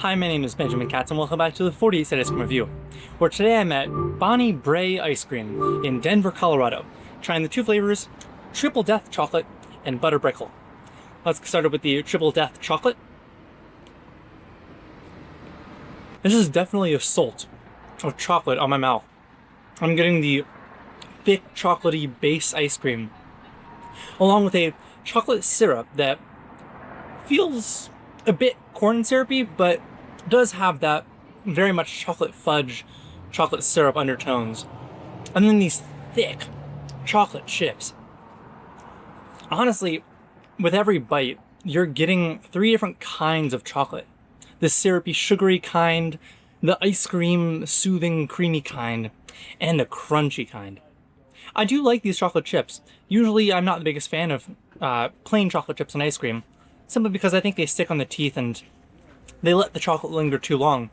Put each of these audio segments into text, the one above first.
Hi, my name is Benjamin Katz and welcome back to the 48th Ice Cream Review, where today I'm at Brae Ice Cream in Denver, Colorado, trying the two flavors, Triple Death Chocolate and Butter Brickle. Let's get started with the Triple Death Chocolate. This is definitely a assault of chocolate on my mouth. I'm getting the thick chocolatey base ice cream, along with a chocolate syrup that feels a bit corn syrupy, but does have that very much chocolate fudge, chocolate syrup undertones. And then these thick chocolate chips. Honestly, with every bite, you're getting three different kinds of chocolate. The syrupy, sugary kind, the ice cream, soothing, creamy kind, and the crunchy kind. I do like these chocolate chips. Usually I'm not the biggest fan of plain chocolate chips and ice cream, simply because I think they stick on the teeth and they let the chocolate linger too long.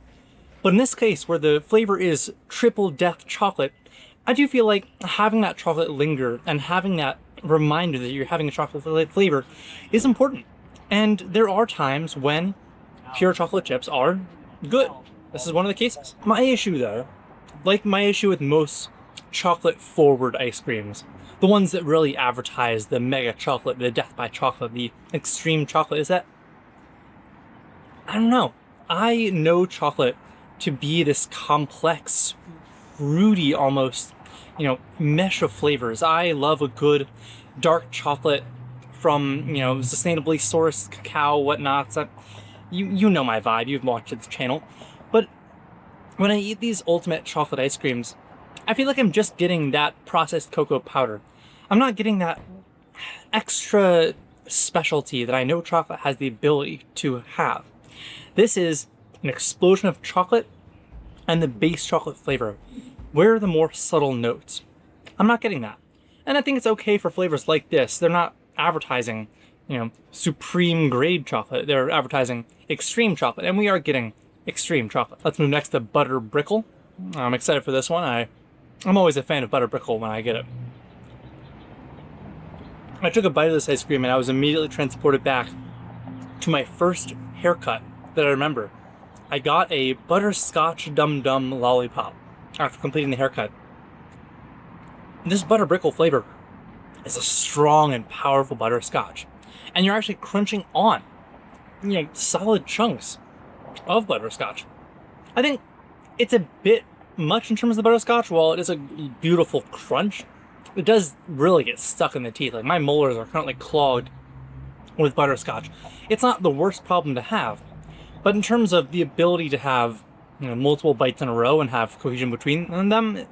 But in this case, where the flavor is Triple Death Chocolate, I do feel like having that chocolate linger and having that reminder that you're having a chocolate flavor is important. And there are times when pure chocolate chips are good. This is one of the cases. My issue though, like my issue with most chocolate forward ice creams, the ones that really advertise the mega chocolate, the death by chocolate, the extreme chocolate, is that, I don't know. I know chocolate to be this complex, fruity almost, mesh of flavors. I love a good dark chocolate from, sustainably sourced cacao, whatnot. So you know my vibe, you've watched this channel. But when I eat these ultimate chocolate ice creams, I feel like I'm just getting that processed cocoa powder. I'm not getting that extra specialty that I know chocolate has the ability to have. This is an explosion of chocolate and the base chocolate flavor. Where are the more subtle notes? I'm not getting that. And I think it's okay for flavors like this. They're not advertising, supreme grade chocolate. They're advertising extreme chocolate, and we are getting extreme chocolate. Let's move next to Butter Brickle. I'm excited for this one. I'm always a fan of Butter Brickle when I get it. I took a bite of this ice cream and I was immediately transported back to my first haircut that I remember. I got a butterscotch Dum Dum lollipop after completing the haircut. This Butter Brickle flavor is a strong and powerful butterscotch, and you're actually crunching on, solid chunks of butterscotch. I think it's a bit much in terms of the butterscotch. While it is a beautiful crunch, it does really get stuck in the teeth. Like, my molars are currently clogged with butterscotch. It's not the worst problem to have, but in terms of the ability to have multiple bites in a row and have cohesion between them,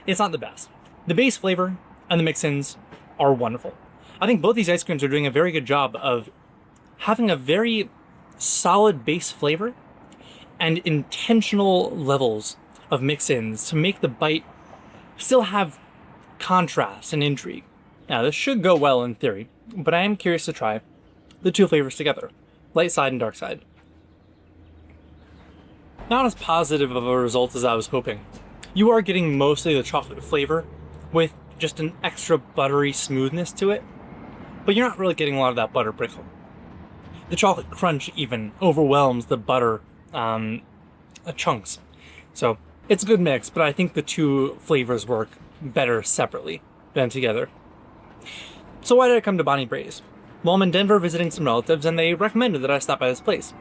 it's not the best. The base flavor and the mix-ins are wonderful. I think both these ice creams are doing a very good job of having a very solid base flavor and intentional levels of mix-ins to make the bite still have contrast and intrigue. Now, this should go well in theory, but I am curious to try the two flavors together, light side and dark side. Not as positive of a result as I was hoping. You are getting mostly the chocolate flavor with just an extra buttery smoothness to it, but you're not really getting a lot of that butter brickle. The chocolate crunch even overwhelms the butter chunks. So it's a good mix, but I think the two flavors work better separately than together. So why did I come to Brae's? Well, I'm in Denver visiting some relatives, and they recommended that I stop by this place.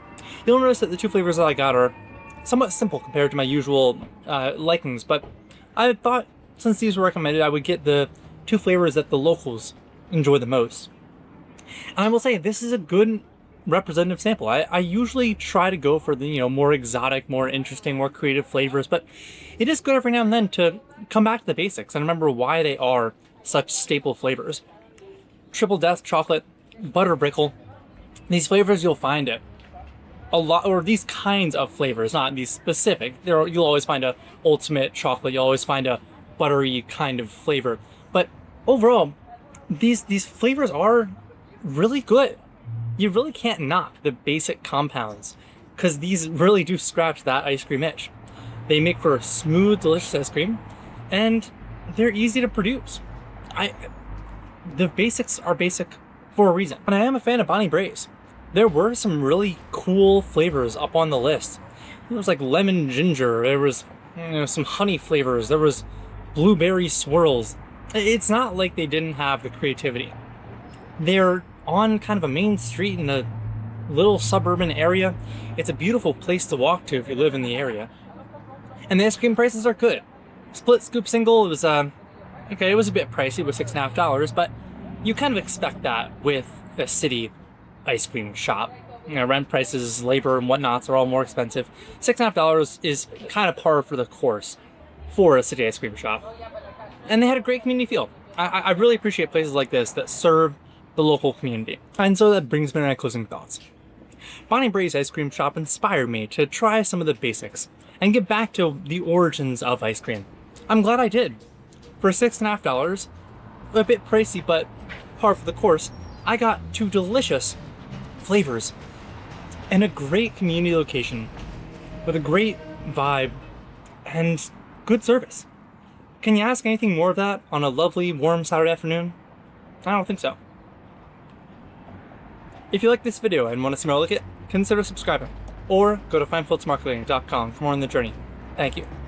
You'll notice that the two flavors that I got are somewhat simple compared to my usual likings, but I thought since these were recommended, I would get the two flavors that the locals enjoy the most. And I will say, this is a good representative sample. I usually try to go for the more exotic, more interesting, more creative flavors, but it is good every now and then to come back to the basics and remember why they are such staple flavors. Triple Death Chocolate, Butter Brickle, these flavors you'll find it a lot, or these kinds of flavors, not these specific. You'll always find a ultimate chocolate, you'll always find a buttery kind of flavor, but overall, these flavors are really good. You really can't knock the basic compounds, because these really do scratch that ice cream itch. They make for a smooth, delicious ice cream, and they're easy to produce. The basics are basic for a reason. And I am a fan of Brae's. there were some really cool flavors up on the list. There was like lemon ginger, there was some honey flavors, there was blueberry swirls. It's not like they didn't have the creativity. They're on kind of a main street in a little suburban area. It's a beautiful place to walk to if you live in the area. And the ice cream prices are good. Split scoop single, it was okay, it was a bit pricey, it was $6.50, but you kind of expect that with a city ice cream shop. Rent prices, labor, and whatnots are all more expensive. $6.50 is kind of par for the course for a city ice cream shop. And they had a great community feel. I really appreciate places like this that serve the local community. And so that brings me to my closing thoughts. Finding Brae's ice cream shop inspired me to try some of the basics and get back to the origins of ice cream. I'm glad I did. For $6.50, a bit pricey but par for the course, I got two delicious flavors and a great community location with a great vibe and good service. Can you ask anything more of that on a lovely, warm Saturday afternoon? I don't think so. If you like this video and want to see more like it, consider subscribing, or go to findfiltsmarketing.com for more on the journey. Thank you.